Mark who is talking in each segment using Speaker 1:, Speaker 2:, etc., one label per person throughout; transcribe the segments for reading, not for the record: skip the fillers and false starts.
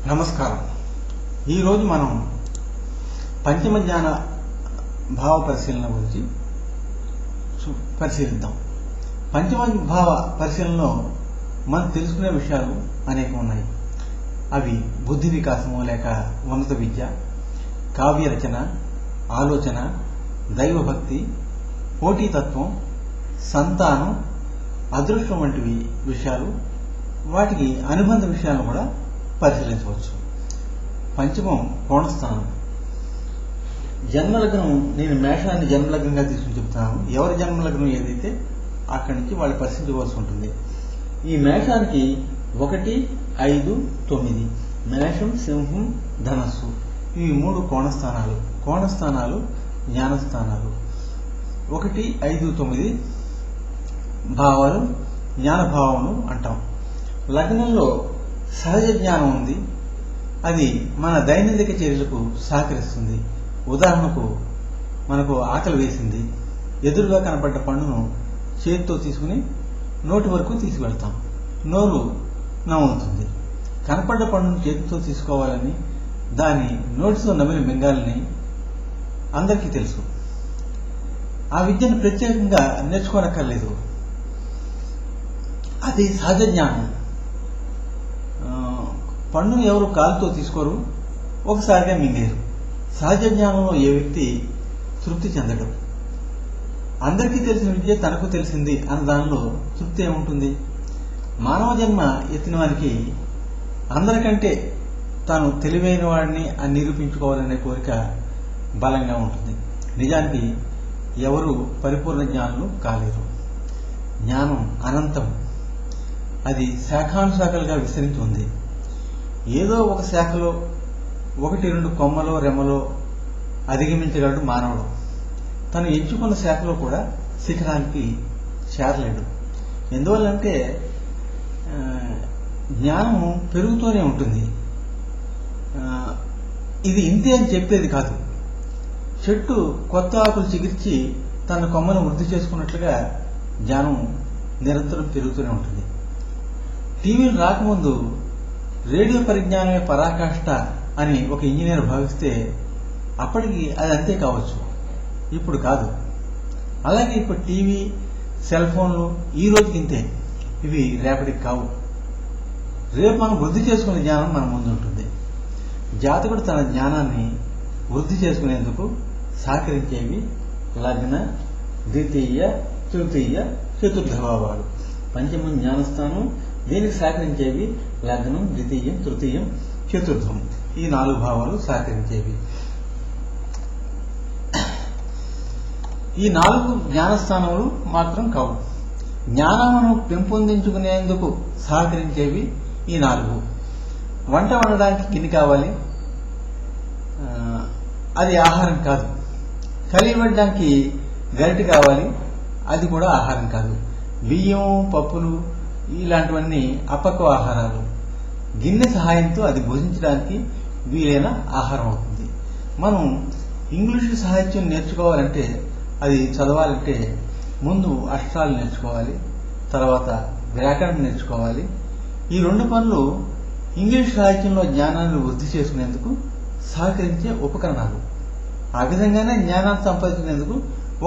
Speaker 1: నమస్కారం. ఈరోజు మనం పంచమ జ్ఞాన భావ పరిశీలన గురించి పరిశీలిద్దాం. పంచమ భావ పరిశీలనలో మనం తెలుసుకునే విషయాలు అనేకం ఉన్నాయి. అవి బుద్ధి వికాసము లేక ఉన్నత విద్య, కావ్య రచన, ఆలోచన, దైవభక్తి, పోటీతత్వం, సంతానం, అదృష్టం వంటివి విషయాలు. వాటికి అనుబంధ విషయాలను కూడా పరిశీలించవచ్చు. పంచమం కోణస్థానం. జన్మలగ్నం, నేను మేషాన్ని జన్మలగ్నంగా తీసుకుని చెప్తున్నాను. ఎవరి జన్మలగ్నం ఏదైతే అక్కడి నుంచి వాళ్ళు పరిశీలించవలసి ఉంటుంది. ఈ మేషానికి 1, 5, 9 మేషం, సింహం, ధనస్సు ఇవి 3 కోణస్థానాలు. కోణస్థానాలు జ్ఞానస్థానాలు. 1, 5, 9 భావాలు జ్ఞానభావములు అంటాం. లగ్నంలో సహజ జ్ఞానం ఉంది. అది మన దైనందిక చర్యలకు సహకరిస్తుంది. ఉదాహరణకు, మనకు ఆకలి వేసింది, ఎదురుగా కనపడ్డ పండును చేతితో తీసుకుని నోటి వరకు తీసుకువెళ్తాం. నోరు నవ్వుతుంది. కనపడ్డ పండును చేతితో తీసుకోవాలని, దాని నోటితో నమిలి మింగాలని అందరికీ తెలుసు. ఆ విద్యను ప్రత్యేకంగా నేర్చుకోనక్కర్లేదు. అది సహజ జ్ఞానం. పండును ఎవరు కాలుతో తీసుకోరు, ఒకసారిగా మింగేరు. సహజ జ్ఞానంలో ఏ వ్యక్తి తృప్తి చెందడు. అందరికీ తెలిసిన విద్య తనకు తెలిసింది అన్న దానిలో తృప్తి ఏముంటుంది? మానవ జన్మ ఎత్తిన వారికి అందరికంటే తాను తెలివైన వాడిని అని నిరూపించుకోవాలనే కోరిక బలంగా ఉంటుంది. నిజానికి ఎవరు పరిపూర్ణ జ్ఞానులు కాలేరు. జ్ఞానం అనంతం. అది శాఖానుశాఖలుగా విస్తరించి ఉంది. ఏదో ఒక శాఖలో 1, 2 కొమ్మలో రెమ్మలో అధిగమించగలడు మానవుడు. తను ఎంచుకున్న శాఖలో కూడా శిఖరానికి చేరలేడు. ఎందువల్లంటే జ్ఞానము పెరుగుతూనే ఉంటుంది. ఇది ఇంతే అని చెప్పేది కాదు. చెట్టు కొత్త ఆకులు చిగిర్చి తన కొమ్మను వృద్ధి చేసుకున్నట్లుగా జ్ఞానం నిరంతరం పెరుగుతూనే ఉంటుంది. టీవీలు రాకముందు రేడియో పరిజ్ఞానమే పరాకాష్ట అని ఒక ఇంజనీర్ భావిస్తే అప్పటికి అది అంతే కావచ్చు, ఇప్పుడు కాదు. అలాగే ఇప్పుడు టీవీ, సెల్ ఫోన్లు ఈ రోజుకి ఇంతే, ఇవి రేపటికి కావు. రేపు మనం వృద్ధి చేసుకునే జ్ఞానం మన ముందు ఉంటుంది. జాతకుడు తన జ్ఞానాన్ని వృద్ధి చేసుకునేందుకు సహకరించేవి లగ్న, ద్వితీయ, తృతీయ, చతుర్థ భావాలు. పంచమం జ్ఞానస్థానం. దీనికి సహకరించేవి లగ్నం, ద్వితీయం, తృతీయం, చతుర్థం. ఈ 4 భావాలు సహకరించేవి. ఈ 4 జ్ఞానస్థానములు మాత్రం కావు. జ్ఞానమును పెంపొందించుకునేందుకు సహకరించేవి ఈ 4. వంట వండడానికి గిన్నె కావాలి, అది ఆహారం కాదు. కలియబడడానికి గరిటె కావాలి, అది కూడా ఆహారం కాదు. బియ్యం, పప్పులు ఇలాంటివన్నీ అపక్వ ఆహారాలు. గిన్నె సహాయంతో అది భోజించడానికి వీలైన ఆహారం అవుతుంది. మనం ఇంగ్లీషు సాహిత్యం నేర్చుకోవాలంటే, అది చదవాలంటే ముందు అక్షరాలు నేర్చుకోవాలి, తర్వాత వ్యాకరణం నేర్చుకోవాలి. ఈ 2 పనులు ఇంగ్లీష్ సాహిత్యంలో జ్ఞానాన్ని వృద్ధి చేసుకునేందుకు సహకరించే ఉపకరణాలు. ఆ విధంగానే జ్ఞానాన్ని సంపాదించుకునేందుకు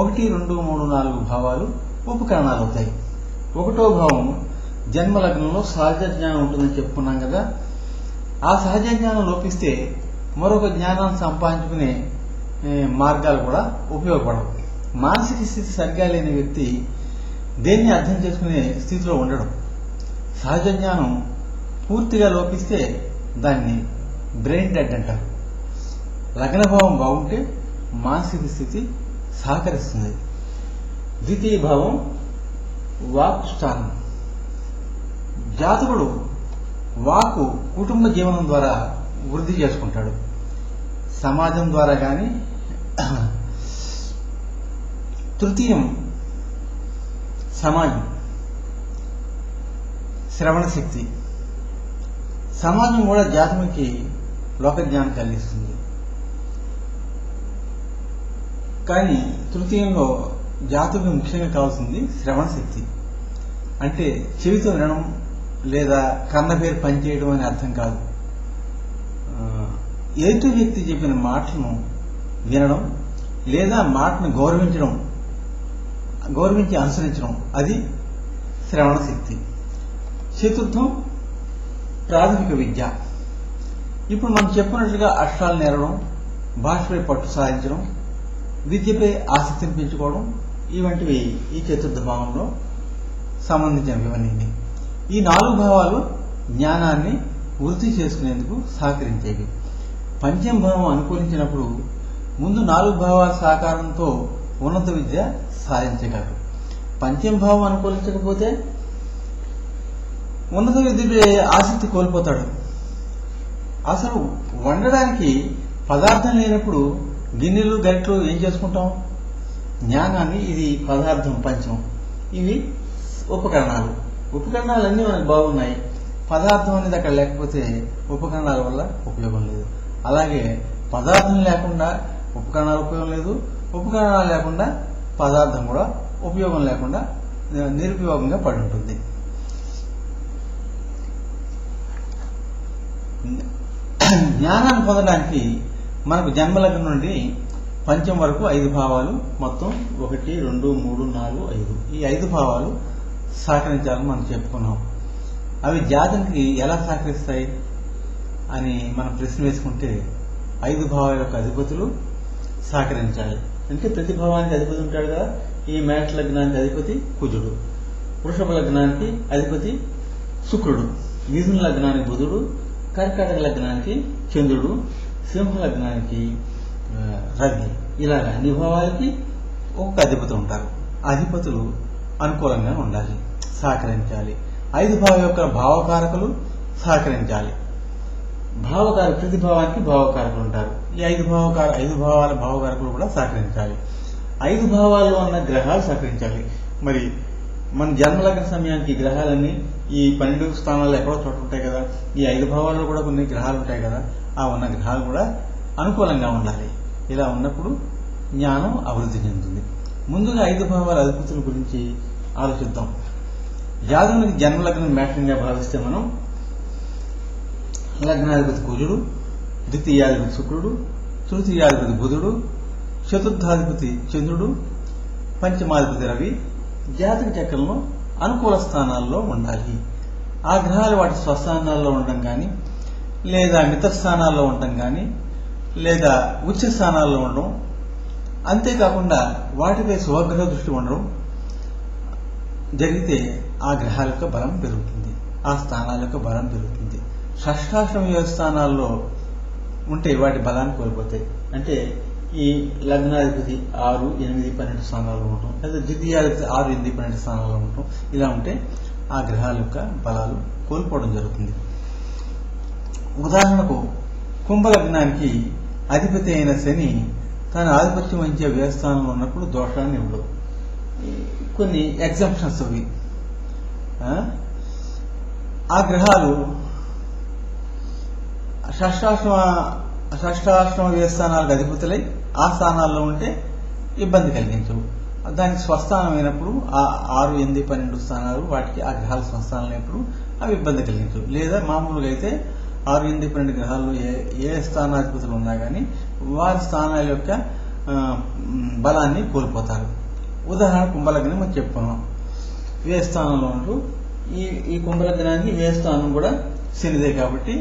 Speaker 1: 1, 2, 3, 4 భావాలు ఉపకరణాలు అవుతాయి. 1వ భావం జన్మలగ్నంలో సహజ జ్ఞానం ఉంటుందని చెప్పుకున్నాం కదా. ఆ సహజ జ్ఞానం లోపిస్తే మరొక జ్ఞానాన్ని సంపాదించుకునే మార్గాలు కూడా ఉపయోగపడవు. మానసిక స్థితి సరిగా లేని వ్యక్తి దేన్ని అర్థం చేసుకునే స్థితిలో ఉండడం. సహజ జ్ఞానం పూర్తిగా లోపిస్తే దాన్ని బ్రెయిన్ డెడ్ అంటారు. లగ్నభావం బాగుంటే మానసిక స్థితి సహకరిస్తుంది. ద్వితీయ భావం వాక్ స్థానం. జాతకుడు వాక్కు కుటుంబ జీవనం ద్వారా వృద్ధి చేసుకుంటాడు, సమాజం ద్వారా కానీ. తృతీయం సమాజం, శ్రవణ శక్తి. సమాజం కూడా జాతకునికి లోకజ్ఞానం కలిగిస్తుంది. కానీ తృతీయంలో జాతకునికి ముఖ్యంగా కావాల్సింది శ్రవణ శక్తి. అంటే చెవితో వినడం లేదా కన్న పేరు పనిచేయడం అని అర్థం కాదు. ఎదుటి వ్యక్తి చెప్పిన మాటను వినడం లేదా మాటను గౌరవించి అనుసరించడం, అది శ్రవణ శక్తి. చతుర్థం ప్రాథమిక విద్య. ఇప్పుడు మనం చెప్పినట్లుగా అక్షరాలు నేరడం, భాషపై పట్టు సాధించడం, విద్యపై ఆసక్తిని పెంచుకోవడం, ఇవంటివి ఈ చతుర్థ భావంలో సంబంధించినవి. ఈ 4 భావాలు జ్ఞానాన్ని వృద్ధి చేసుకునేందుకు సహకరించేవి. పంచమ భావం అనుకూలించినప్పుడు ముందు 4 భావాల సహకారంతో ఉన్నత విద్య సాధించగలరు. పంచమ భావం అనుకూలించకపోతే ఉన్నత విద్యపై ఆసక్తి కోల్పోతాడు. అసలు వండడానికి పదార్థం లేనప్పుడు గిన్నెలు గరిటలు ఏం చేసుకుంటాం? జ్ఞానాన్ని, ఇది పదార్థం పంచమం, ఇవి ఉపకరణాలన్నీ మనకు బాగున్నాయి. పదార్థం అనేది అక్కడ లేకపోతే ఉపకరణాల వల్ల ఉపయోగం లేదు. అలాగే పదార్థం లేకుండా ఉపకరణాలు ఉపయోగం లేదు, ఉపకరణాలు లేకుండా పదార్థం కూడా ఉపయోగం లేకుండా నిరుపయోగంగా పడి ఉంటుంది. జ్ఞానాన్ని పొందడానికి మనకు జన్మలగ్నం నుండి పంచం వరకు 5 భావాలు, మొత్తం 1, 2, 3, 4, 5, ఈ 5 భావాలు సహకరించాలని మనం చెప్పుకున్నాం. అవి జాతనికి ఎలా సహకరిస్తాయి అని మనం ప్రశ్న వేసుకుంటే 5 భావాల యొక్క అధిపతులు సహకరించాలి. అంటే ప్రతి భావానికి అధిపతి ఉంటాడు కదా. ఈ మేష లగ్నానికి అధిపతి కుజుడు, వృషభ లగ్నానికి అధిపతి శుక్రుడు, మిథున లగ్నానికి బుధుడు, కర్కాటక లగ్నానికి చంద్రుడు, సింహ లగ్నానికి రవి. ఇలాగా అన్ని భావాలకి ఒక్కొక్క అధిపతి ఉంటారు. అధిపతులు అనుకూలంగా ఉండాలి, సహకరించాలి. 5 భావం యొక్క భావకారకులు సహకరించాలి. ప్రతి భావానికి భావకారకులు ఉంటారు. ఈ 5 భావాల భావకారకులు కూడా సహకరించాలి. 5 భావాల్లో ఉన్న గ్రహాలు సహకరించాలి. మరి మన జన్మలగ్న సమయానికి గ్రహాలన్నీ ఈ 12 స్థానాల్లో ఎక్కడో చోట ఉంటాయి కదా. ఈ 5 భావాల్లో కూడా కొన్ని గ్రహాలు ఉంటాయి కదా. ఆ ఉన్న గ్రహాలు కూడా అనుకూలంగా ఉండాలి. ఇలా ఉన్నప్పుడు జ్ఞానం అభివృద్ధి చెందుతుంది. ముందుగా 5 భావాల అధిపతుల గురించి ఆలోచిద్దాం. జాతకునికి జన్మలగ్నం మేషంగా భావిస్తే మనం లగ్నాధిపతి కుజుడు, ద్వితీయాధిపతి శుక్రుడు, తృతీయాధిపతి బుధుడు, చతుర్థాధిపతి చంద్రుడు, పంచమాధిపతి రవి జాతక చక్రంలో అనుకూల స్థానాల్లో ఉండాలి. ఆ గ్రహాలు వాటి స్వస్థానాల్లో ఉండడం కానీ, లేదా మిత్ర స్థానాల్లో ఉండడం కానీ, లేదా ఉచ్చ స్థానాల్లో ఉండడం, అంతేకాకుండా వాటిపై శుభగ్రహ దృష్టి ఉండడం జరిగితే ఆ గ్రహాల యొక్క బలం పెరుగుతుంది, ఆ స్థానాల యొక్క బలం పెరుగుతుంది. షష్ఠాష్టమ స్థానాల్లో ఉంటే వాటి బలాన్ని కోల్పోతాయి. అంటే ఈ లగ్నాధిపతి 6, 8, 12 స్థానాల్లో ఉండటం, లేదా ద్వితీయాధిపతి 6, 8, 12 స్థానాల్లో ఉండటం, ఇలా ఉంటే ఆ గ్రహాల యొక్క బలాలు కోల్పోవడం జరుగుతుంది. ఉదాహరణకు కుంభలగ్నానికి అధిపతి అయిన శని తన ఆధిపత్యం వహించే వ్యయస్థానంలో ఉన్నప్పుడు దోషాన్ని ఇవ్వడు. కొన్ని ఎగ్జంప్షన్స్ అవి. ఆ గ్రహాలు షష్టాష్టమ వ్యయస్థానాలకు అధిపతులై ఆ స్థానాల్లో ఉంటే ఇబ్బంది కలిగించవు. దానికి స్వస్థానం అయినప్పుడు ఆ 6, 8, 12 స్థానాలు వాటికి ఆ గ్రహాల స్వస్థానం అయినప్పుడు అవి ఇబ్బంది కలిగించవు. లేదా మామూలుగా అయితే 6, 8, 12 గ్రహాల్లో ఏ స్థానాధిపతులు ఉన్నా కానీ వారి స్థానాల యొక్క బలాన్ని కోల్పోతారు. ఉదాహరణ కుంభలగ్నం మనం చెప్పుకున్నాం. వ్యయస్థానంలో ఉంటూ ఈ కుంభలగ్నానికి వ్యయస్థానం కూడా శనిదే కాబట్టి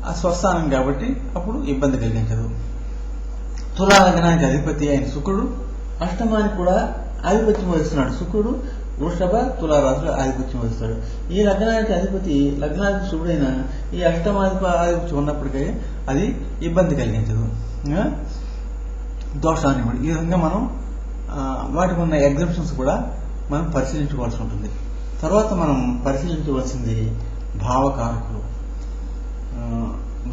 Speaker 1: ఆ స్వస్థానం కాబట్టి అప్పుడు ఇబ్బంది కలిగించదు. తులాలగ్నానికి అధిపతి అయిన శుక్రుడు అష్టమానికి కూడా ఆధిపత్యం వహిస్తున్నాడు. శుక్రుడు వృషభ తులారాశులు ఆధిపత్యం వహిస్తాడు. ఈ లగ్నాధిపతి శుభుడైన ఈ ఆధిపత్యం ఉన్నప్పటికీ అది ఇబ్బంది కలిగించదు, దోషాన్ని కూడా. ఈ విధంగా మనం వాటికి ఉన్న ఎగ్జంప్షన్స్ కూడా మనం పరిశీలించుకోవాల్సి ఉంటుంది. తర్వాత మనం పరిశీలించవలసింది భావకారకులు.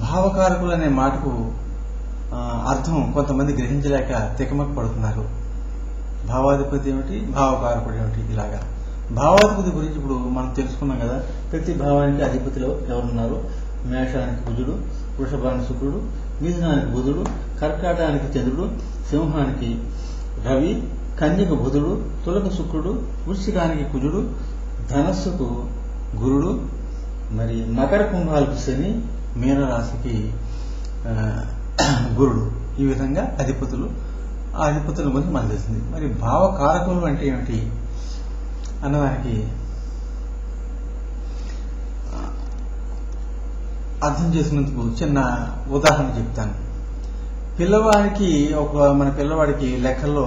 Speaker 1: భావకారకులు అనే మాటకు అర్థం కొంతమంది గ్రహించలేక తికమక పడుతున్నారు. భావాధిపతి ఏమిటి, భావకారకుడు ఏమిటి, ఇలాగా. భావాధిపతి గురించి ఇప్పుడు మనం తెలుసుకున్నాం కదా. ప్రతి భావానికి అధిపతిలో ఎవరున్నారు? మేషానికి కుజుడు, వృషభానికి శుక్రుడు, మిథునానికి బుధుడు, కర్కాటకానికి చంద్రుడు, సింహానికి రవి, కన్యకు బుధుడు, తులకు శుక్రుడు, వృశ్చికానికి కుజుడు, ధనస్సుకు గురుడు, మరి మకర కుంభాలకు శని, మీనరాశికి గురుడు. ఈ విధంగా అధిపతులు, ఆ అధిపతుల గురించి మనకు తెలిసింది. మరి భావకారకులు అంటే ఏమిటి అన్నదానికి అర్థం చేసినందుకు చిన్న ఉదాహరణ చెప్తాను. మన పిల్లవాడికి లెక్కల్లో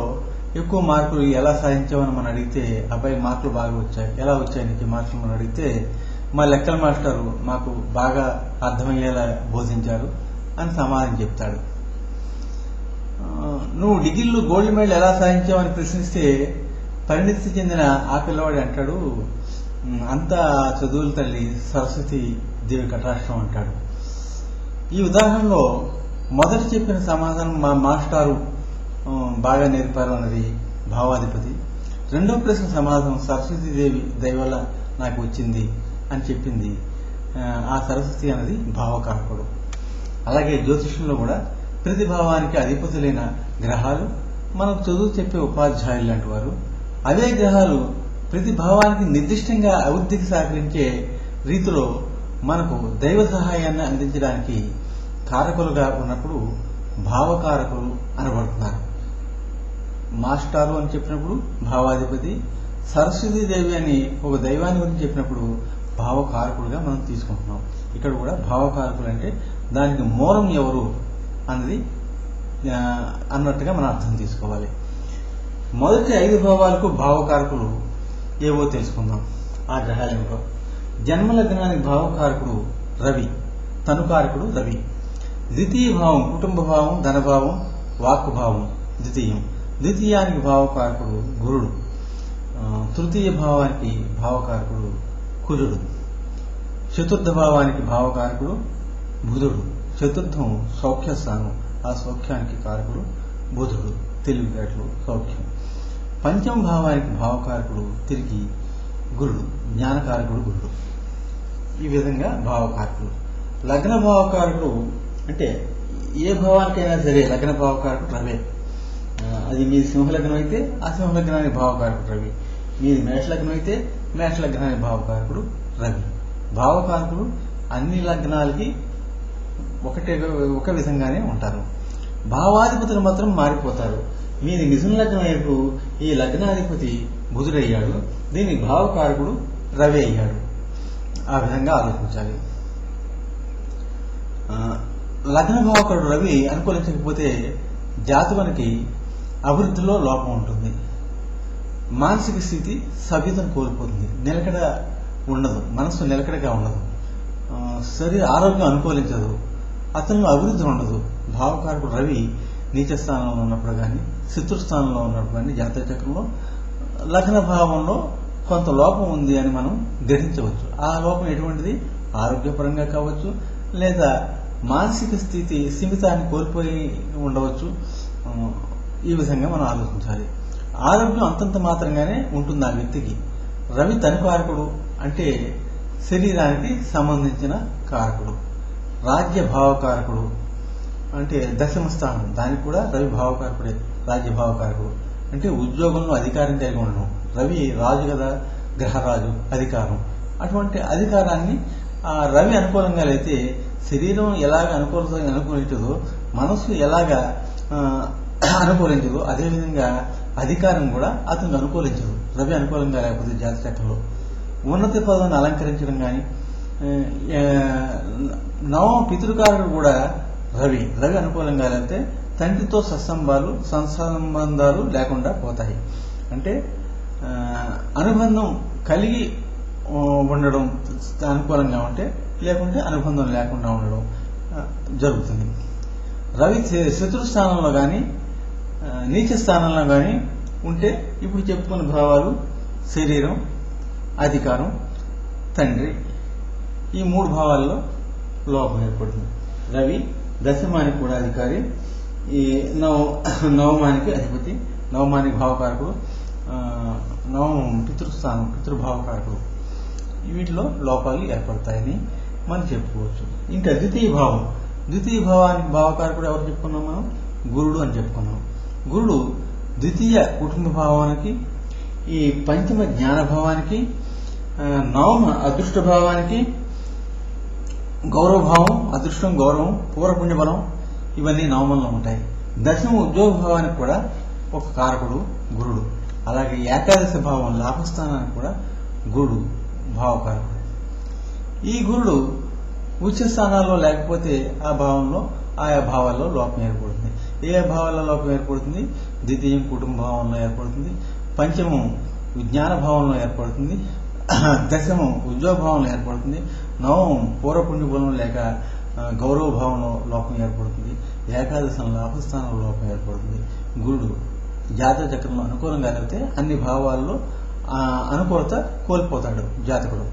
Speaker 1: ఎక్కువ మార్కులు ఎలా సాధించామని మనం అడిగితే, అబ్బాయి మార్కులు బాగా వచ్చాయి, ఎలా వచ్చాయి నీకు మార్కులు మనం అడిగితే, మా లెక్కల మాస్టారు మాకు బాగా అర్థమయ్యేలా బోధించారు అని సమాధానం చెప్తాడు. నువ్వు డిగ్రీలో గోల్డ్ మెడల్ ఎలా సాధించావని ప్రశ్నిస్తే పరిణితి చెందిన ఆ పిల్లవాడు అంటాడు, అంతా చదువుల తల్లి సరస్వతి దేవి కటాక్షం అంటాడు. ఈ ఉదాహరణలో మొదట చెప్పిన సమాధానం మా మాస్టారు బాగా నేర్పారు అన్నది భావాధిపతి. రెండో ప్రశ్న సమాధానం సరస్వతి దేవి దయ వల్ల నాకు వచ్చింది అని చెప్పింది ఆ సరస్వతి అన్నది భావకారకుడు. అలాగే జ్యోతిష్యంలో కూడా ప్రతి భావానికి అధిపతులైన గ్రహాలు మనకు చదువు చెప్పే ఉపాధ్యాయులు లాంటి వారు. అవే గ్రహాలు ప్రతి భావానికి నిర్దిష్టంగా అభివృద్ధికి సహకరించే రీతిలో మనకు దైవ సహాయాన్ని అందించడానికి కారకులుగా ఉన్నప్పుడు భావకారకులు అనబడుతున్నారు. మాస్టారు అని చెప్పినప్పుడు భావాధిపతి, సరస్వతీదేవి అని ఒక దైవాన్ని గురించి చెప్పినప్పుడు భావకారకులుగా మనం తీసుకుంటున్నాం. ఇక్కడ కూడా భావకారకులు అంటే దానికి మూలం ఎవరు అన్నది అన్నట్టుగా మనం అర్థం తీసుకోవాలి. మొదటి 5 భావాలకు భావకారకులు ఏవో తెలుసుకుందాం. ఆ గ్రహాలేమిటో. జన్మలగ్నానికి భావకారకుడు రవి, తనుకారకుడు రవి. ద్వితీయ భావం కుటుంబ భావం, ధనభావం, వాక్కు భావం ద్వితీయం. ద్వితీయానికి భావకారకుడు గురుడు. తృతీయ భావానికి భావకారకుడు కుజుడు. చతుర్థ భావానికి భావకారకుడు బుధుడు. చతుర్థం సౌఖ్యస్థానం, ఆ సౌఖ్యానికి కారకుడు బుధుడు, తెలివితేటలు, సౌఖ్యం. పంచమ భావానికి భావకారకుడు తిరిగి గురుడు, జ్ఞానకారకుడు గురుడు. ఈ విధంగా భావకారకులు. లగ్న భావకారకుడు అంటే ఏ భావానికైనా సరే లగ్న భావకారకుడు రవే. అది మీది సింహలగ్నం అయితే ఆ సింహలగ్నానికి భావకారకుడు రవి, మీది మేషలగ్నం అయితే మేషలగ్నానికి భావకారకుడు రవి. భావకారకుడు అన్ని లగ్నాలకి ఒక విధంగానే ఉంటారు. భావాధిపతులు మాత్రం మారిపోతారు. మీది మిథున లగ్నం వైపు ఈ లగ్నాధిపతి బుధుడయ్యాడు, దీనికి భావకారకుడు రవి అయ్యాడు. ఆ విధంగా ఆలోచించాలి. లగ్న భావకారుడు రవి అనుకూలించకపోతే జాతకునికి అభివృద్ధిలో లోపం ఉంటుంది. మానసిక స్థితి సభ్యతను కోల్పోతుంది. నిలకడ ఉండదు, మనసు నిలకడగా ఉండదు, శరీర ఆరోగ్యం అనుకూలించదు, అతనిలో అభివృద్ధి ఉండదు. భావకారకుడు రవి నీచ స్థానంలో ఉన్నప్పుడు కానీ శత్రుస్థానంలో ఉన్నప్పుడు కానీ జాతక చక్రంలో లగ్న భావంలో కొంత లోపం ఉంది అని మనం గ్రహించవచ్చు. ఆ లోపం ఎటువంటిది? ఆరోగ్యపరంగా కావచ్చు, లేదా మానసిక స్థితి స్థిమితాన్ని కోల్పోయి ఉండవచ్చు. ఈ విధంగా మనం ఆలోచించాలి. ఆరోగ్యం అంతంత మాత్రంగానే ఉంటుంది ఆ వ్యక్తికి. రవి తనుకారకుడు అంటే శరీరానికి సంబంధించిన కారకుడు. రాజ్య భావకారకుడు అంటే దశమ స్థానం, దానికి కూడా రవి భావకారకుడే. రాజ్య భావకారకుడు అంటే ఉద్యోగంలో అధికారం కలిగి ఉండడం. రవి రాజు కదా, గ్రహరాజు, అధికారం. అటువంటి అధికారాన్ని రవి అనుకూలంగా అయితే శరీరం ఎలాగ అనుకూలించదో, మనసు ఎలాగ అనుకూలించదు, అదేవిధంగా అధికారం కూడా అతనికి అనుకూలించదు రవి అనుకూలంగా లేకపోతే జాతి చక్రంలో. ఉన్నత పదవిని అలంకరించడం కానీ, నవమ పితృకారుడు కూడా రవి అనుకూలంగా లేకపోతే తండ్రితో సత్సంబంధాలు లేకుండా పోతాయి. అంటే అనుబంధం కలిగి ఉండడం అనుకూలంగా ఉంటే, లేకుంటే అనుబంధం లేకుండా ఉండడం జరుగుతుంది. రవి శత్రుస్థానంలో కానీ నీచ స్థానంలో కానీ ఉంటే ఇప్పుడు చెప్పుకున్న భావాలు శరీరం, అధికారం, తండ్రి, ఈ 3 భావాల్లో లోపం ఏర్పడుతుంది. రవి దశమానికి కూడా అధికారి, ఈ నవమానికి అధిపతి, నవమానికి భావకారకుడు, నవమం పితృస్థానం, పితృభావకారకుడు. వీటిలో లోపాలు ఏర్పడతాయని మనం చెప్పుకోవచ్చు. ఇంకా ద్వితీయ భావానికి భావకారకుడు ఎవరు చెప్పుకున్నాం మనం? గురుడు అని చెప్పుకున్నాం. గురుడు ద్వితీయ కుటుంబ భావానికి, ఈ పంచమ జ్ఞాన భావానికి, నవమ అదృష్ట భావానికి, గౌరవభావం, అదృష్టం, గౌరవం, పూర్వపుణ్య బలం ఇవన్నీ నవమంలో ఉంటాయి. దశమ ఉద్యోగ భావానికి కూడా ఒక కారకుడు గురుడు. అలాగే ఏకాదశి భావం లాభస్థానానికి కూడా గురుడు భావకారకుడు. ఈ గురుడు ఉచ్చ స్థానాల్లో లేకపోతే ఆ భావంలో ఆయా భావాల్లో లోపం ఏర్పడుతుంది. ఏ భావాల్లో లోపం ఏర్పడుతుంది? ద్వితీయం కుటుంబ భావంలో ఏర్పడుతుంది, పంచమం విజ్ఞాన భావంలో ఏర్పడుతుంది, దశమం ఉద్యోగ భావంలో ఏర్పడుతుంది, నవమం పూర్వపుణ్య బలం లేక గౌరవ భావంలో లోపం ఏర్పడుతుంది, ఏకాదశం లాభస్థానంలో లోపం ఏర్పడుతుంది. గురుడు జాతక చక్రంలో అనుకూలంగా కలిగితే అన్ని భావాల్లో అనుకూలత కోల్పోతాడు జాతకుడు.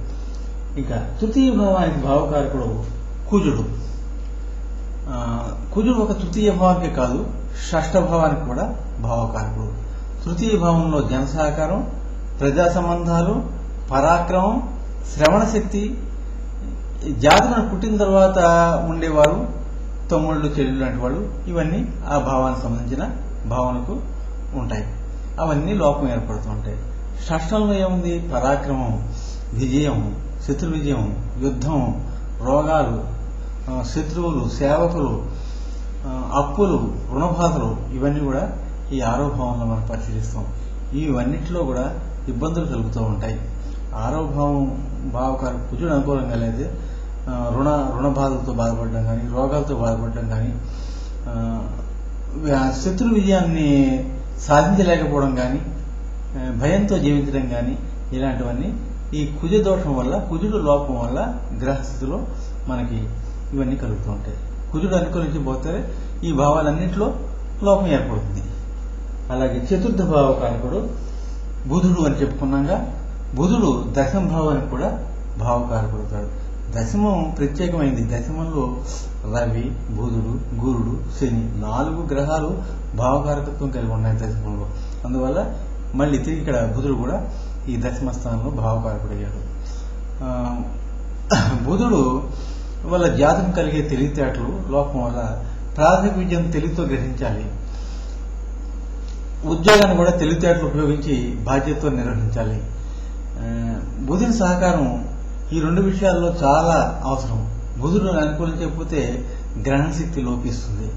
Speaker 1: ఇక తృతీయ భావానికి భావకారకుడు కుజుడు. కుజుడు ఒక తృతీయ భావానికి కాదు, షష్ఠ భావానికి కూడా భావకారకుడు. తృతీయ భావంలో జన సహకారం, ప్రజా సంబంధాలు, పరాక్రమం, శ్రవణ శక్తి, జాతకుడు పుట్టిన తర్వాత ఉండేవారు, తమ్ముళ్ళు చెల్లెళ్ళు లాంటి వాళ్ళు, ఇవన్నీ ఆ భావానికి సంబంధించిన భావనకు ఉంటాయి. అవన్నీ లోపం ఏర్పడుతూ ఉంటాయి. షష్ఠంలో ఏముంది? పరాక్రమం, విజయం, శత్రు విజయం, యుద్ధం, రోగాలు, శత్రువులు, సేవకులు, అప్పులు, రుణబాధలు, ఇవన్నీ కూడా ఈ ఆరో భావంలో మనం పరిశీలిస్తాం. ఇవన్నిటిలో కూడా ఇబ్బందులు కలుగుతూ ఉంటాయి. ఆరో భావం భావకారు కుజుడు అనుకూలంగా లేదా రుణ బాధలతో బాధపడడం కానీ, రోగాలతో బాధపడడం కానీ, శత్రు విజయాన్ని సాధించలేకపోవడం కానీ, భయంతో జీవించడం కానీ, ఇలాంటివన్నీ ఈ కుజ దోషం వల్ల, కుజుడు లోపం వల్ల గ్రహస్థితిలో మనకి ఇవన్నీ కలుగుతూ ఉంటాయి. కుజుడు అనుకూలించబోతే ఈ భావాలన్నింటిలో లోపం ఏర్పడుతుంది. అలాగే చతుర్థ భావకారకుడు బుధుడు అని చెప్పుకున్నాగా, బుధుడు దశమ భావానికి కూడా భావకారకుడుతాడు. దశమం ప్రత్యేకమైంది. దశమంలో రవి, బుధుడు, గురుడు, శని 4 గ్రహాలు భావకారకత్వం కలిగి ఉన్నాయి దశమంలో. అందువల్ల మళ్ళీ తిరిగి ఇక్కడ బుధుడు కూడా ఈ దశమ స్థానంలో భావకారకుడయ్యాడు. బుధుడు వల్ల జాతకం కలిగే తెలివితేటలు లోపం వల్ల ప్రాథమిక విద్యను తెలివితో గ్రహించాలి. ఉద్యోగాన్ని కూడా తెలివితేటలు ఉపయోగించి బాధ్యతతో నిర్వహించాలి. బుధుని సహకారం ఈ 2 విషయాల్లో చాలా అవసరం. బుధుడు అనుకూలించకపోతే గ్రహణ శక్తి లోపిస్తుంది.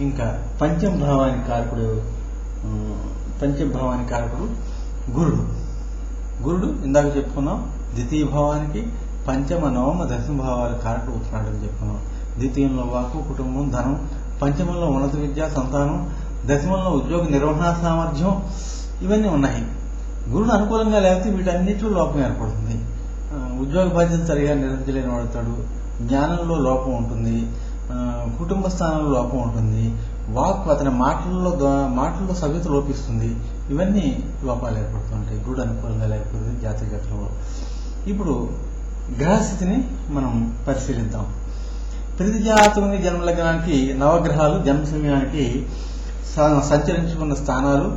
Speaker 1: ఇంకా పంచమ భావానికి కారకుడు గురుడు. గురుడు ఇందాక చెప్పుకున్నాం, ద్వితీయ భావానికి పంచమ, నవమ, దశమ భావాల కారకుడు అవుతున్నాడు అని చెప్పుకున్నాం. ద్వితీయంలో వాక్కు, కుటుంబం, ధనం, పంచమంలో ఉన్నత విద్య, సంతానం, దశమంలో ఉద్యోగ నిర్వహణ సామర్థ్యం, ఇవన్నీ ఉన్నాయి. గురుడు అనుకూలంగా లేకపోతే వీటన్నిటిలో లోపం ఏర్పడుతుంది. ఉద్యోగ బాధ్యత సరిగా నిర్వహించలేని వాడతాడు, జ్ఞానంలో లోపం ఉంటుంది, కుటుంబ స్థానంలో లోపం ఉంటుంది, వాక్ అతని మాటల్లో సవ్యత లోపిస్తుంది. ఇవన్నీ లోపాలు ఏర్పడుతుంటాయి గురుడు అనుకూలంగా లేకపోతే జాతక చక్రంలో. ఇప్పుడు గ్రహస్థితిని మనం పరిశీలిద్దాం. ప్రతి జాతకుని జన్మ లగ్నానికి నవగ్రహాలు జన్మ సమయానికి సంచరించుకున్న స్థానాలు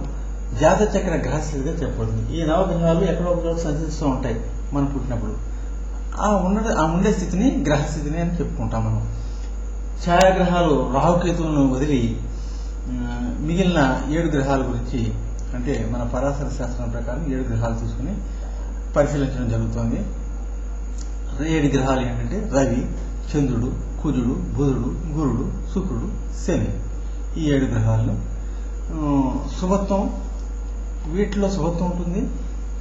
Speaker 1: జాతక చక్ర గ్రహస్థితిగా చెప్పబడుతుంది. ఈ నవగ్రహాలు ఎక్కడో ఒకటో సంచరిస్తూ ఉంటాయి మనం పుట్టినప్పుడు. ఆ ఉండే స్థితిని గ్రహస్థితిని అని చెప్పుకుంటాం మనం. ఛాయాగ్రహాలు రాహుకేతువులను వదిలి మిగిలిన 7 గ్రహాల గురించి, అంటే మన పరాశర శాస్త్రం ప్రకారం 7 గ్రహాలు తీసుకుని పరిశీలించడం జరుగుతుంది. 7 గ్రహాలు ఏంటంటే రవి, చంద్రుడు, కుజుడు, బుధుడు, గురుడు, శుక్రుడు, శని. ఈ 7 గ్రహాలను శుభత్వం, వీటిలో శుభత్వం ఉంటుంది,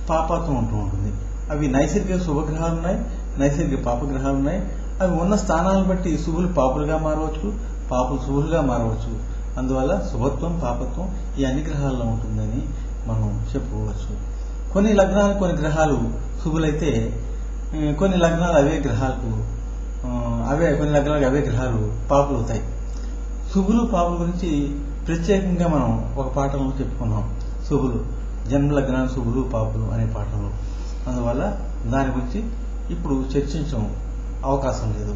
Speaker 1: పాపత్వం ఉంటూ ఉంటుంది. అవి నైసర్గిక శుభగ్రహాలు ఉన్నాయి, నైసర్గిక పాపగ్రహాలు ఉన్నాయి. అవి ఉన్న స్థానాలను బట్టి శుభులు పాపులుగా మారవచ్చు, పాపులు శుభులుగా మారవచ్చు. అందువల్ల శుభత్వం, పాపత్వం ఈ అన్ని గ్రహాల్లో ఉంటుందని మనం చెప్పుకోవచ్చు. కొన్ని లగ్నాలు కొన్ని గ్రహాలు శుభులైతే కొన్ని లగ్నాలు కొన్ని లగ్నాలకు అవే గ్రహాలు పాపులు అవుతాయి. శుభులు పాపుల గురించి ప్రత్యేకంగా మనం ఒక పాఠంలో చెప్పుకున్నాం. శుభులు జన్మ లగ్నాలు శుభులు పాపులు అనే పాఠంలో. అందువల్ల దాని గురించి ఇప్పుడు చర్చించడం అవకాశం లేదు.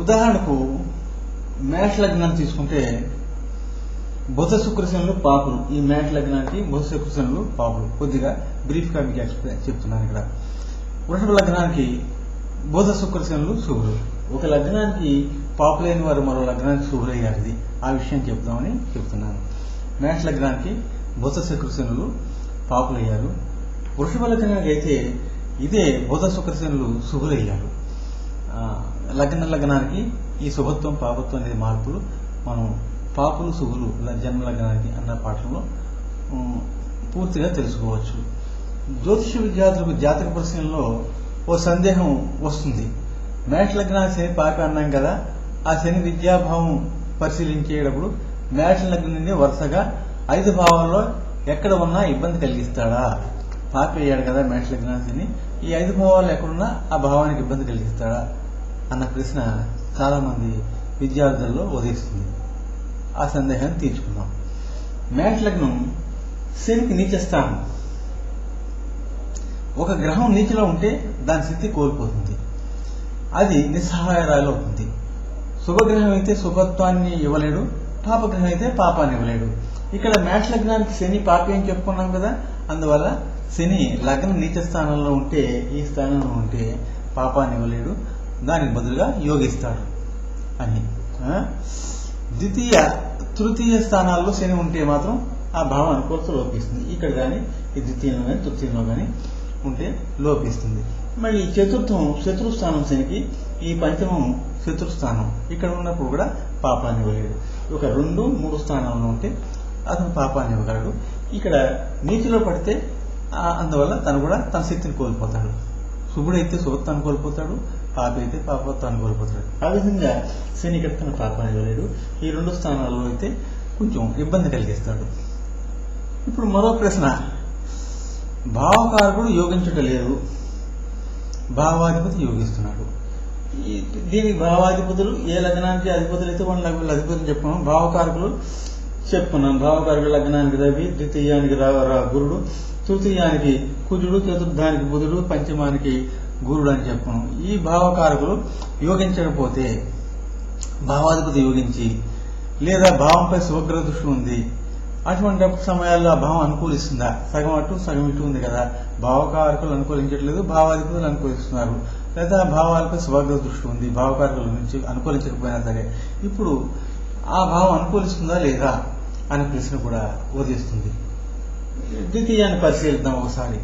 Speaker 1: ఉదాహరణకు మేష లగ్నాన్ని తీసుకుంటే బుధ శుక్రశనులు పాపులు. ఈ మేష లగ్నానికి బుధ శుక్రశనులు పాపులు. కొద్దిగా బ్రీఫ్గా మీకు చెప్తున్నాను ఇక్కడ. వృషభ లగ్నానికి బుధ శుక్రశనులు శుభులు. ఒక లగ్నానికి పాపులైన వారు మరో లగ్నానికి శుభులయ్యారు. ఆ విషయం చెప్తామని చెప్తున్నాను. మేష లగ్నానికి బుధ శుక్రశనులు పాపులయ్యారు. వృషభ లగ్నానికి అయితే ఇదే బుధ శుక్రశనులు శుభులయ్యారు. లగ్నానికి ఈ శుభత్వం పాపత్వం అనేది మార్పులు మనం పాపులు శుభులు జన్మ లగ్నానికి అన్న పాఠంలో పూర్తిగా తెలుసుకోవచ్చు. జ్యోతిష విద్యార్థులకు జాతక పరిశీలనలో ఓ సందేహం వస్తుంది. మేష లగ్నానికి శని పాపి అన్నాం కదా, ఆ శని విద్యాభావం పరిశీలించేటప్పుడు మేష లగ్నం నుండి వరుసగా 5 భావాల్లో ఎక్కడ ఉన్నా ఇబ్బంది కలిగిస్తాడా? పాపి అయ్యాడు కదా మేష లగ్నానికి శని, ఈ 5 భావాల్లో ఎక్కడున్నా ఆ భావానికి ఇబ్బంది కలిగిస్తాడా అన్న ప్రశ్న చాలా మంది విద్యార్థుల్లో ఉదయిస్తుంది. ఆ సందేహాన్ని తీర్చుకుందాం. మేష లగ్నం శనికి నీచ స్థానం. ఒక గ్రహం నీచలో ఉంటే దాని స్థితి కోల్పోతుంది, అది నిస్సహాయరాలు అవుతుంది. శుభగ్రహం అయితే శుభత్వాన్ని ఇవ్వలేడు, పాపగ్రహం అయితే పాపాన్ని ఇవ్వలేడు. ఇక్కడ మేష లగ్నానికి శని పాపి అని చెప్పుకున్నాం కదా, అందువల్ల శని లగ్నం నీచ స్థానంలో ఉంటే, ఈ స్థానంలో ఉంటే పాపాన్ని ఇవ్వలేడు, దానికి బదులుగా యోగిస్తాడు అని. ద్వితీయ తృతీయ స్థానాల్లో శని ఉంటే మాత్రం ఆ భావం అనుకూలత లోపిస్తుంది. ఇక్కడ కానీ ఈ ద్వితీయంలో కానీ తృతీయంలో కానీ ఉంటే లోపిస్తుంది. మళ్ళీ చతుర్థం శత్రుస్థానం శనికి, ఈ పంచమం శత్రుస్థానం. ఇక్కడ ఉన్నప్పుడు కూడా పాపాన్ని ఇవ్వలేడు. ఒక 2, 3 స్థానాల్లో ఉంటే అతను పాపాన్ని ఇవ్వగలడు. ఇక్కడ నీతిలో పడితే అందువల్ల తను కూడా తన శక్తిని కోల్పోతాడు. శుభుడైతే శుభత్వాన్ని కోల్పోతాడు, పాపి అయితే పాపత్వాన్ని కోల్పోతాడు. ఆ విధంగా శని ఇక్కడ తన పాపాన్ని ఇవ్వలేడు. ఈ 2 స్థానాల్లో అయితే కొంచెం ఇబ్బంది కలిగిస్తాడు. ఇప్పుడు మరో ప్రశ్న, భావకారకుడు యోగించటం లేదు, భావాధిపతి యోగిస్తున్నాడు. దీనికి భావాధిపతులు ఏ లగ్నానికి అధిపతులు అయితే వాళ్ళ అధిపతులు చెప్పుకున్నాం. భావకారకులు చెప్పుకున్నాం. భావకారకుడు లగ్నానికి రవి, ద్వితీయానికి గురుడు, తృతీయానికి కుజుడు, చతుర్థానికి బుధుడు, పంచమానికి గురుడు అని చెప్పుకున్నాం. ఈ భావకారకులు యోగించకపోతే, భావాధిపతి యోగించి లేదా భావంపై శుభగ్రహ దృష్టి ఉంది, అటువంటి సమయాల్లో ఆ భావం అనుకూలిస్తుందా? సగం అటు సగం ఇటు ఉంది కదా, భావకారకులు అనుకూలించట్లేదు, భావాధిపతులు అనుకూలిస్తున్నారు. లేదా భావాలపై శుభగ్రహ దృష్టి ఉంది, భావకారకుల నుంచి అనుకూలించకపోయినా సరే ఇప్పుడు ఆ భావం అనుకూలిస్తుందా లేదా అనే ప్రశ్న కూడా ఉదయిస్తుంది. ద్వితీయాన్ని పరిశీలిద్దాం ఒకసారి.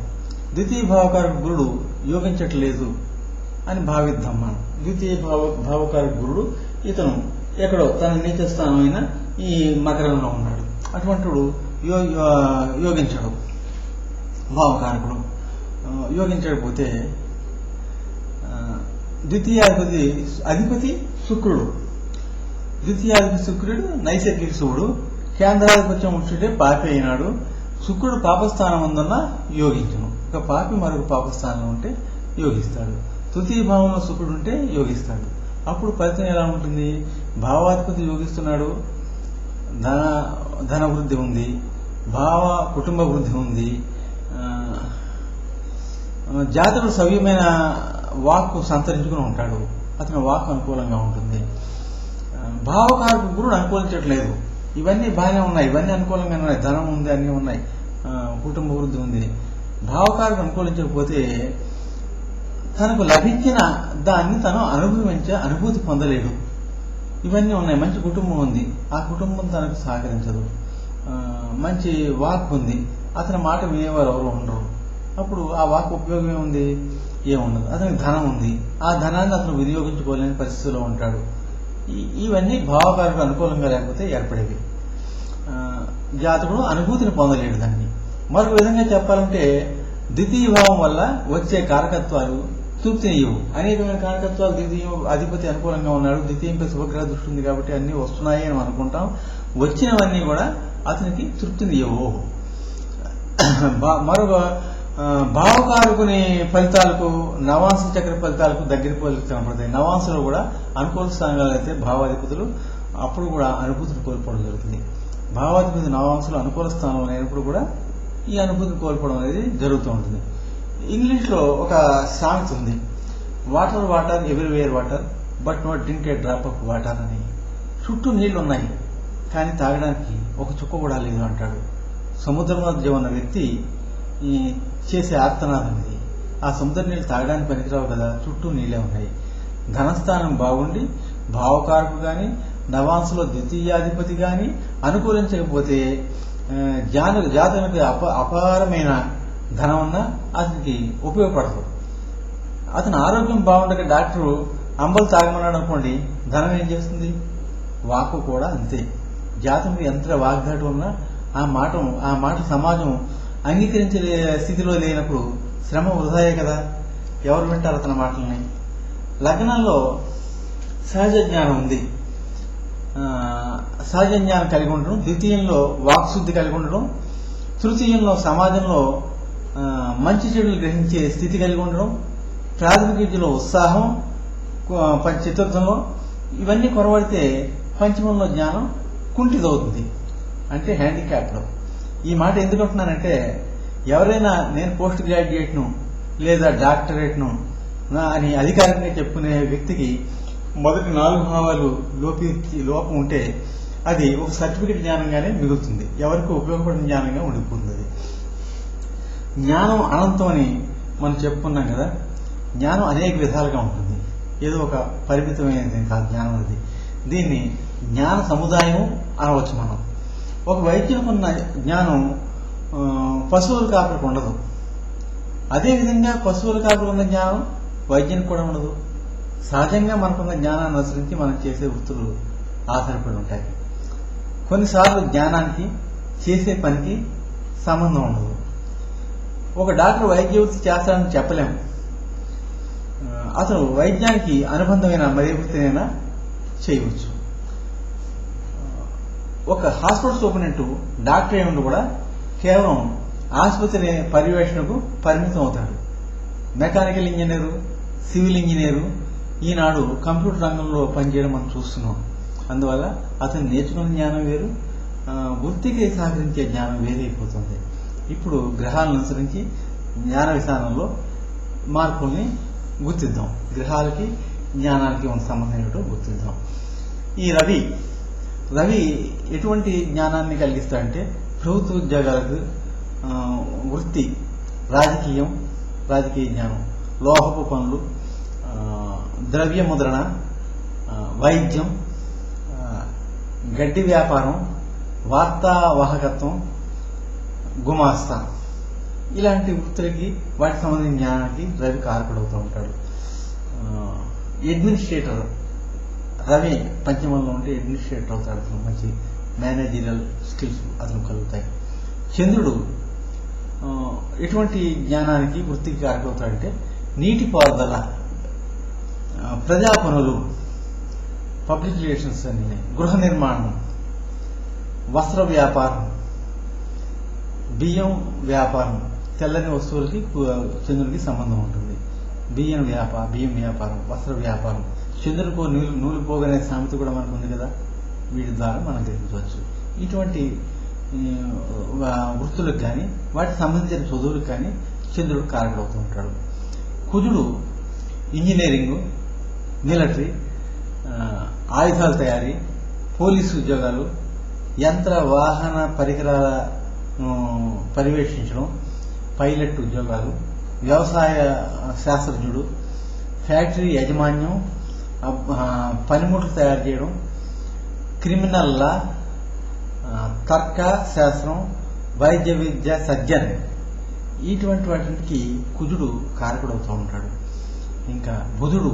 Speaker 1: ద్వితీయ భావకారక గురుడు యోగించట్లేదు అని భావిద్దాం మనం. ద్వితీయ భావకారక గురుడు ఇతను ఎక్కడో తన నీచ స్థానమైన ఈ మకరంలో ఉన్నాడు. అటువంటి యోగించడు భావకారకుడు. యోగించకపోతే ద్వితీయాధిపతి అధిపతి శుక్రుడు. ద్వితీయాధిపతి శుక్రుడు నైసర్గిక శివుడు, కేంద్రాధిపత్యం ఉంటే పాపి అయినాడు. శుక్రుడు పాపస్థానం ఉందన్న యోగించును. ఒక పాపి మరొక పాపస్థానంలో ఉంటే యోగిస్తాడు. తృతీయ భావంలో శుక్రుడు ఉంటే యోగిస్తాడు. అప్పుడు ఫలితం ఎలా ఉంటుంది? భావాధిపతి యోగిస్తున్నాడు, ధన వృద్ధి ఉంది, కుటుంబ వృద్ధి ఉంది, జాతకుడు సవ్యమైన వాక్కు సంతరించుకుని ఉంటాడు, అతని వాక్ అనుకూలంగా ఉంటుంది. భావకారక గురుడు అనుకూలించట్లేదు. ఇవన్నీ బాగానే ఉన్నాయి, ఇవన్నీ అనుకూలంగా ఉన్నాయి, ధనం ఉంది, అన్నీ ఉన్నాయి, కుటుంబ వృద్ధి ఉంది. భావకారక అనుకూలించకపోతే తనకు లభించిన దాన్ని తను అనుభూతి పొందలేడు. ఇవన్నీ ఉన్నాయి. మంచి కుటుంబం ఉంది, ఆ కుటుంబం తనకు సహకరించదు. మంచి వాక్ ఉంది, అతని మాట వినేవారు ఎవరు ఉండరు. అప్పుడు ఆ వాక్ ఉపయోగం ఏముంది? ఏముండదు. అతనికి ధనం ఉంది, ఆ ధనాన్ని అతను వినియోగించుకోలేని పరిస్థితిలో ఉంటాడు. ఇవన్నీ భావకారకుడు అనుకూలంగా లేకపోతే ఏర్పడేవి. జాతకుడు అనుభూతిని పొందలేడు దాన్ని. మరొక విధంగా చెప్పాలంటే ద్వితీయ భావం వల్ల వచ్చే కారకత్వాలు తృప్తిని ఇవ్వు. అనేకమైన కారకత్వాలు ద్వితీయ అధిపతి అనుకూలంగా ఉన్నాడు, ద్వితీయంపై శుభగ్రహ దృష్టి ఉంది కాబట్టి అన్నీ వస్తున్నాయి అని అనుకుంటాం. వచ్చినవన్నీ కూడా అతనికి తృప్తిని ఇవ్వవు. మరొక భావకారకుని ఫలితాలకు నవాంశ చక్ర ఫలితాలకు దగ్గర పోలిక కనపడతాయి. నవాంశలో కూడా అనుకూల స్థానాలు అయితే భావాధిపతులు అప్పుడు కూడా అనుభూతిని కోల్పోవడం జరుగుతుంది. భావాధిపతి నవాంశలో అనుకూల స్థానంలో లేనప్పుడు కూడా ఈ అనుభూతిని కోల్పోవడం అనేది జరుగుతూ ఉంటుంది. ఇంగ్లీష్లో ఒక సామెత ఉంది, water water everywhere water but not drink A drop of water అని. చుట్టూ నీళ్లు ఉన్నాయి కానీ తాగడానికి ఒక చుక్క కూడా లేదు అంటాడు. సముద్రం మధ్య ఉన్న వ్యక్తి చేసే ఆర్తనాదం ఇది. ఆ సముద్ర నీళ్ళు తాగడానికి పనికిరావు కదా, చుట్టూ నీళ్ళే ఉన్నాయి. ధనస్థానం బాగుండి భావకారకు కానీ నవాంశలో ద్వితీయాధిపతి కానీ అనుకూలించకపోతే జాతకునికి అపారమైన ధనం ఉన్నా అతనికి ఉపయోగపడదు. అతని ఆరోగ్యం బాగుండగా డాక్టరు అంబలు తాగమన్నాడు అనుకోండి, ధనం ఏం చేస్తుంది? వాక్కు కూడా అంతే. జాతకునికి ఎంత వాగ్దాటు ఉన్నా ఆ మాట సమాజం అంగీకరించే స్థితిలో లేనప్పుడు శ్రమ వృధాయే కదా. ఎవరు వింటారు అతని మాటల్ని? లగ్నాల్లో సహజ జ్ఞానం ఉంది, సహజ జ్ఞానం కలిగి ఉండడం, ద్వితీయంలో వాక్శుద్ధి కలిగి ఉండడం, తృతీయంలో సమాజంలో మంచి చెడులు గ్రహించే స్థితి కలిగి ఉండడం, ప్రాథమిక విద్యలో ఉత్సాహం, చతుర్థంలో ఇవన్నీ కొరవడితే పంచమంలో జ్ఞానం కుంటిదవుతుంది, అంటే హ్యాండిక్యాప్లో. ఈ మాట ఎందుకు అంటున్నానంటే, ఎవరైనా నేను పోస్ట్ గ్రాడ్యుయేట్ను లేదా డాక్టరేట్ను అని అధికారికంగా చెప్పుకునే వ్యక్తికి మొదటి 4 భావాలు లోపం ఉంటే అది ఒక సర్టిఫికెట్ జ్ఞానంగానే మిగులుతుంది, ఎవరికి ఉపయోగపడిన జ్ఞానంగా ఉండిపోతుంది. జ్ఞానం అనంతం అని మనం చెప్పుకున్నాం కదా. జ్ఞానం అనేక విధాలుగా ఉంటుంది, ఏదో ఒక పరిమితమైనది కాదు జ్ఞానం అనేది. దీన్ని జ్ఞాన సముదాయం అనవచ్చు మనం. ఒక వైద్యునికున్న జ్ఞానం పశువుల కాపరికి ఉండదు, అదేవిధంగా పశువుల కాపరికి ఉన్న జ్ఞానం వైద్యునికి కూడా ఉండదు. సహజంగా మనకున్న జ్ఞానాన్ని అనుసరించి మనం చేసే వృత్తులు ఆధారపడి ఉంటాయి. కొన్నిసార్లు జ్ఞానానికి చేసే పనికి సంబంధం ఉండదు. ఒక డాక్టర్ వైద్య వృత్తి చేస్తాడని చెప్పలేము, అతను వైద్యానికి అనుబంధమైన మరే వృత్తినైనా చేయవచ్చు. ఒక హాస్పిటల్ సూపరింటెండెంట్ డాక్టర్ ఏముండి కూడా కేవలం ఆసుపత్రి పర్యవేక్షణకు పరిమితం అవుతాడు. మెకానికల్ ఇంజనీరు, సివిల్ ఇంజనీరు ఈనాడు కంప్యూటర్ రంగంలో పనిచేయడం మనం చూస్తున్నాం. అందువల్ల అతను నేర్చుకున్న జ్ఞానం వేరు, వృత్తికి సహకరించే జ్ఞానం వేరైపోతుంది. ఇప్పుడు గ్రహాలను అనుసరించి జ్ఞాన విధానంలో మార్పుల్ని గుర్తిద్దాం, గ్రహాలకి జ్ఞానానికి ఉన్న సంబంధం ఏమిటో గుర్తిద్దాం. ఈ రవి ఎటువంటి జ్ఞానాన్ని కలిగిస్తాడంటే, ప్రభుత్వ ఉద్యోగాలకు, వృత్తి, రాజకీయ జ్ఞానం, లోహపు పనులు, ద్రవ్య ముద్రణ, వైద్యం, గడ్డి వ్యాపారం, వార్తావాహకత్వం, గుమాస్తా, ఇలాంటి వృత్తులకి వాటికి సంబంధించిన జ్ఞానానికి రవి కారకుడవుతూ ఉంటాడు. అడ్మినిస్ట్రేటర్ రవి పంచమంలో ఉంటే అడ్మినిస్ట్రేటర్ అవుతాడు, అతను మంచి మేనేజరియల్ స్కిల్స్ అతను కలుగుతాయి. చంద్రుడు ఎటువంటి జ్ఞానానికి వృత్తికి కారకవుతాడంటే, నీటిపారుదల, ప్రజా పనులు, పబ్లిక్ రిలేషన్స్ అన్ని, గృహ నిర్మాణం, వస్త్ర వ్యాపారం, బియ్యం వ్యాపారం, తెల్లని వస్తువులకి చంద్రుడికి సంబంధం ఉంటుంది. బియ్యం వ్యాపారం, వస్త్ర వ్యాపారం, చంద్రుడికి నూలు పోగనే సామెత కూడా మనకు ఉంది కదా, వీటి ద్వారా మనం గ్రహించవచ్చు. ఇటువంటి వృత్తులకు కానీ వాటికి సంబంధించిన చదువులకు కానీ చంద్రుడు కారకుడవుతూ ఉంటాడు. కుజుడు ఇంజనీరింగ్, మిలిటరీ, ఆయుధాల తయారీ, పోలీసు ఉద్యోగాలు, యంత్ర వాహన పరికరాల పర్యవేక్షించడం, పైలట్ ఉద్యోగాలు, వ్యవసాయ శాస్త్రజ్ఞుడు, ఫ్యాక్టరీ యాజమాన్యం, పనిముట్లు తయారు చేయడం, క్రిమినల్ లా, తర్క శాస్త్రం, వైద్య విద్య, సర్జన్, ఇటువంటి వాటికి కుజుడు కారకుడవుతూ ఉంటాడు. ఇంకా బుధుడు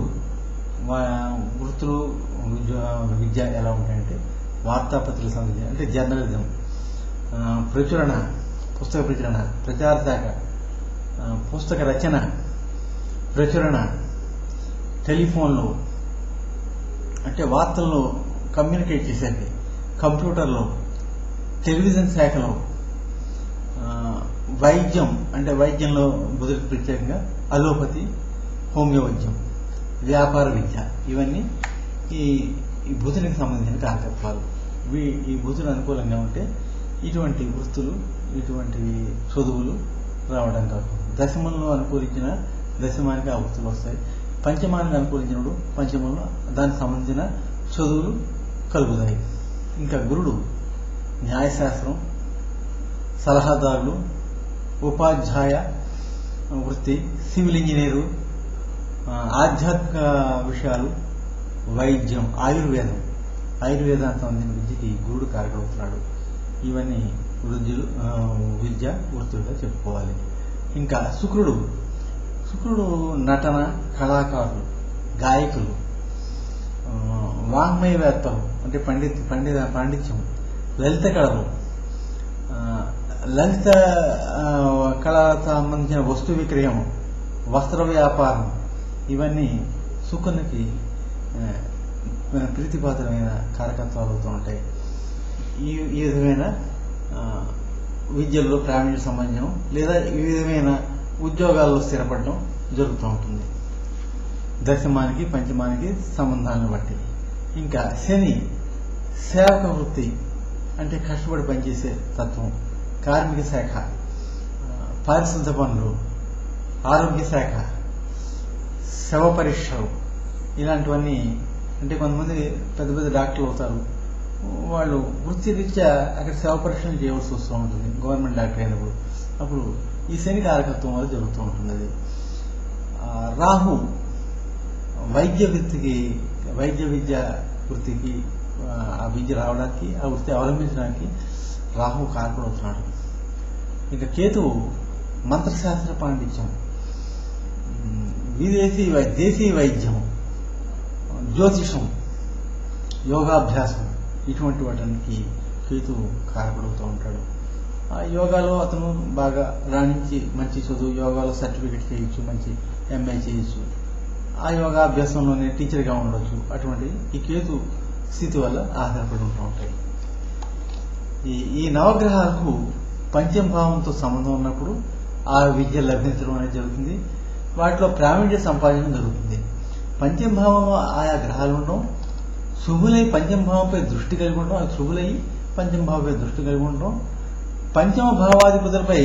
Speaker 1: వృత్తులు, విద్య ఎలా ఉంటాయంటే, వార్తాపత్రికల సంబంధించి అంటే జర్నలిజం, ప్రచురణ, పుస్తక ప్రచురణ, ప్రచార శాఖ, పుస్తక రచన, ప్రచురణ, టెలిఫోన్లు అంటే వార్తలను కమ్యూనికేట్ చేసేది, కంప్యూటర్లో, టెలివిజన్ శాఖలో, వైద్యం అంటే వైద్యంలో బుధుడికి ప్రత్యేకంగా అలోపతి, హోమియో వైద్యం, వ్యాపార విద్య, ఇవన్నీ ఈ బుధునికి సంబంధించిన కారకత్వాలు. ఈ బుధుడు అనుకూలంగా ఉంటే ఇటువంటి వృత్తులు, ఇటువంటి చదువులు రావడం కాదు. దశమంలో అనుకూలించిన దశమానికి ఆ వృత్తులు వస్తాయి, పంచమానికి అనుకూలించినప్పుడు పంచమంలో దానికి సంబంధించిన చదువులు కలుగుతాయి. ఇంకా గురుడు న్యాయశాస్త్రం, సలహాదారులు, ఉపాధ్యాయ వృత్తి, సివిల్ ఇంజనీరు, ఆధ్యాత్మిక విషయాలు, వైద్యం, ఆయుర్వేదానికి సంబంధించిన విద్యకి గురుడు కారకుడవుతున్నాడు. ఇవన్నీ విద్య వృత్తులుగా చెప్పుకోవాలి. ఇంకా శుక్రుడు నటన, కళాకారులు, గాయకులు, వాంగ్మయవేత్తలు అంటే పాండిత్యం, లలిత కళలు, లలిత కళలకు సంబంధించిన వస్తు విక్రయం, వస్త్ర వ్యాపారం, ఇవన్నీ శుక్రునికి ప్రీతిపాత్రమైన కారకత్వాలు అవుతూ ఉంటాయి. ఈ విధమైన విద్యల్లో ప్రావీణ్యం సంబంధం లేదా ఈ విధమైన ఉద్యోగాల్లో స్థిరపడడం జరుగుతూ ఉంటుంది దశమానికి పంచమానికి సంబంధాలను బట్టి. ఇంకా శని సేవక వృత్తి అంటే కష్టపడి పనిచేసే తత్వం, కార్మిక శాఖ, పారిశుద్ధ పనులు, ఆరోగ్య శాఖ, శవ పరీక్షలు, ఇలాంటివన్నీ. అంటే కొంతమంది పెద్ద పెద్ద డాక్టర్లు అవుతారు, వాళ్ళు వృత్తిరీత్యా అక్కడ శవ పరీక్షలు చేయవలసి వస్తూ ఉంటుంది గవర్నమెంట్ డాక్టర్ అయినప్పుడు. అప్పుడు ఈ శని కారకత్వం వల్ల జరుగుతూ ఉంటుంది. అది రాహు వైద్య విద్య వృత్తికి ఆ విద్య రావడానికి, ఆ వృత్తి అవలంబించడానికి రాహు కారకుడు అవుతున్నాడు. ఇక కేతువు మంత్రశాస్త్ర పాండిత్యం, దేశీ వైద్యం, జ్యోతిషం, యోగాభ్యాసం, ఇటువంటి వాటికి కేతువు కారకుడుతూ ఉంటాడు. ఆ యోగాలో అతను బాగా రాణించి మంచి చదువు, యోగాలో సర్టిఫికెట్ చేయొచ్చు, మంచి ఎంఏ చేయొచ్చు, ఆ యోగాభ్యాసంలోనే టీచర్గా ఉండొచ్చు. అటువంటి ఈ కేతు స్థితి వల్ల ఆధారపడి ఉంటూ ఉంటాయి. ఈ నవగ్రహాలకు పంచమ భావంతో సంబంధం ఉన్నప్పుడు ఆ విద్య లభించడం అనేది జరుగుతుంది. వాటిలో ప్రావీణ్య సంపాదన జరుగుతుంది. పంచమ భావంలో ఆయా గ్రహాలు ఉండడం, శుభులై పంచమ భావంపై దృష్టి కలిగి ఉండడం, అది శుభులై పంచమ భావంపై దృష్టి కలిగి ఉండడం, పంచమ భావాధిపతులపై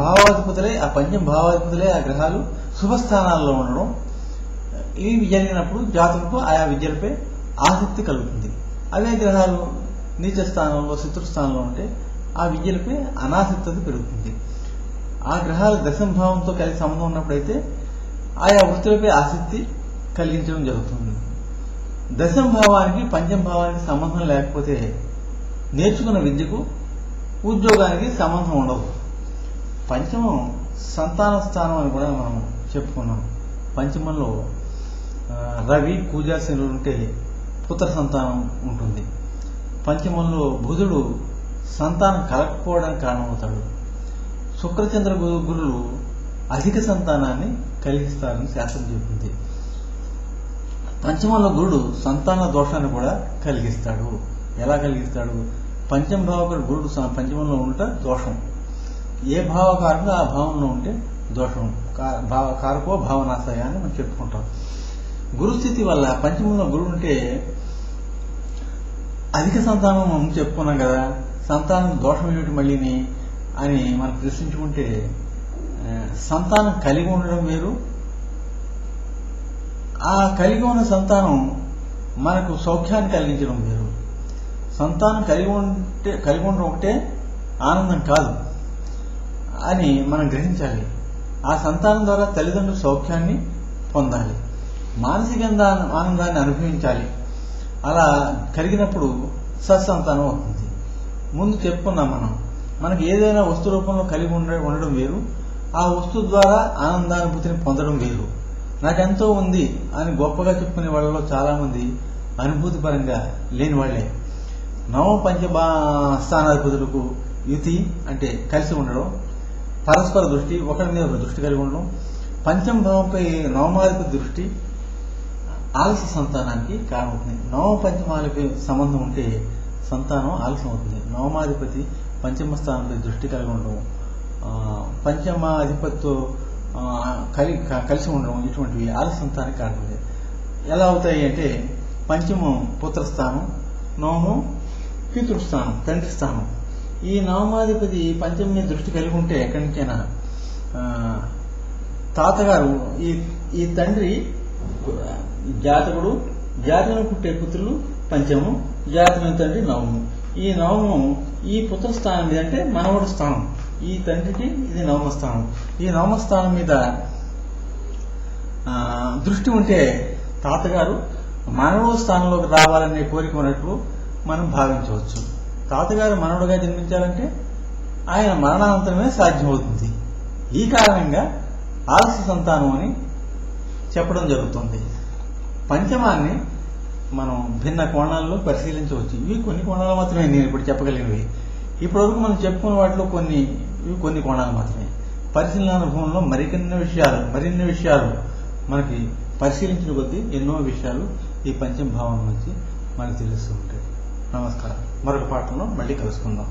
Speaker 1: భావాధిపతులై ఆ పంచమ భావాధిపతులై ఆ గ్రహాలు శుభస్థానాల్లో ఉండడం, ఇవి జరిగినప్పుడు జాతకులకు ఆయా విద్యలపై ఆసక్తి కలుగుతుంది. అవే గ్రహాలు నీచ స్థానంలో, శత్రుస్థానంలో ఉంటే ఆ విద్యలపై అనాసక్తి పెరుగుతుంది. ఆ గ్రహాలు దశమ భావంతో కలిసి సంబంధం ఉన్నప్పుడైతే ఆయా వృత్తులపై ఆసక్తి కలిగించడం జరుగుతుంది. దశమ భావానికి పంచమ భావానికి సంబంధం లేకపోతే నేర్చుకున్న విద్యకు ఉద్యోగానికి సంబంధం ఉండదు. పంచమం సంతాన స్థానం అని కూడా మనం చెప్పుకున్నాం. పంచమంలో రవి, కూజా, శనులు ఉంటే పుత్ర సంతానం ఉంటుంది. పంచమంలో బుధుడు సంతానం కలగకపోవడానికి కారణమవుతాడు. శుక్రచంద్ర గురులు అధిక సంతానాన్ని కలిగిస్తారని శాస్త్రం చెబుతుంది. పంచమంలో గురుడు సంతాన దోషాన్ని కూడా కలిగిస్తాడు. ఎలా కలిగిస్తాడు? పంచమ భావకుడు గురుడు పంచమంలో ఉంటే దోషం, ఏ భావకారకుడు ఆ భావంలో ఉంటే దోషం, కారకో భావనాశయ అని మనం చెప్పుకుంటాం. గురుస్థితి వల్ల పంచమంలో గురుడు ఉంటే అధిక సంతానం మనం చెప్పుకున్నాం కదా, సంతానం దోషం ఏమిటి మళ్ళీని అని మనం ప్రశ్నించుకుంటే, సంతానం కలిగి ఉండడం వేరు, ఆ కలిగి ఉన్న సంతానం మనకు సౌఖ్యాన్ని కలిగించడం వేరు. సంతానం కలిగి ఉండడం ఒకటే ఆనందం కాదు అని మనం గ్రహించాలి. ఆ సంతానం ద్వారా తల్లిదండ్రుల సౌఖ్యాన్ని పొందాలి, మానసిక ఆనందాన్ని అనుభవించాలి. అలా కలిగినప్పుడు సత్సంతానం అవుతుంది. ముందు చెప్పుకున్నాం మనకి ఏదైనా వస్తు రూపంలో కలిగి ఉండడం వేరు, ఆ వస్తువు ద్వారా ఆనందానుభూతిని పొందడం వేరు. నాకెంతో ఉంది అని గొప్పగా చెప్పుకునే వాళ్ళలో చాలామంది అనుభూతి పరంగా లేని వాళ్లే. నవ పంచమ స్థానాధిపతులకు యుతి అంటే కలిసి ఉండడం, పరస్పర దృష్టి, ఒకరి మీద ఒక దృష్టి కలిగి ఉండడం, పంచమ భావంపై నవమాధిపతి దృష్టి ఆలస్య సంతానానికి కారణమవుతుంది. నవ పంచమాలపై సంబంధం ఉంటే సంతానం ఆలస్యం అవుతుంది. నవమాధిపతి పంచమ స్థానంపై దృష్టి కలిగి ఉండడం, పంచమాధిపతితో కలిసి ఉండడం, ఇటువంటివి ఆలస్య సంతానానికి కారణమవుతాయి. ఎలా అవుతాయి అంటే, పంచమం పుత్రస్థానం, నవమం పితృస్థానం, తండ్రి స్థానం. ఈ నవమాధిపతి పంచమ మీద దృష్టి కలిగి ఉంటే ఎక్కడి నుంచైనా తాతగారు ఈ తండ్రి జాతకుడు, జాతకుడు పుట్టే పుత్రులు పంచమం, జాతకుని తండ్రి నవమం. ఈ నవమం ఈ పుత్రస్థానం మీద అంటే మనవడు స్థానం, ఈ తండ్రికి ఇది నవమ స్థానం. ఈ నవమ స్థానం మీద దృష్టి ఉంటే తాతగారు మనవడు స్థానంలోకి రావాలనే కోరిక ఉన్నట్లు మనం భావించవచ్చు. తాతగారు మనవడుగా జన్మించాలంటే ఆయన మరణానంతరమే సాధ్యమవుతుంది. ఈ కారణంగా ఆలస్య సంతానం అని చెప్పడం జరుగుతుంది. పంచమాన్ని మనం భిన్న కోణాల్లో పరిశీలించవచ్చు. ఇవి కొన్ని కోణాలు మాత్రమే నేను ఇప్పుడు చెప్పగలిగినవి. ఇప్పటివరకు మనం చెప్పుకున్న వాటిలో కొన్ని కోణాలు మాత్రమే. పరిశీలనానుభవంలో మరిన్ని విషయాలు మనకి పరిశీలించిన కొద్దీ ఎన్నో విషయాలు ఈ పంచమ భావం నుంచి మనకు తెలుస్తూ ఉంటాయి. నమస్కారం. మరొక పాఠంలో మళ్ళీ కలుసుకుందాం.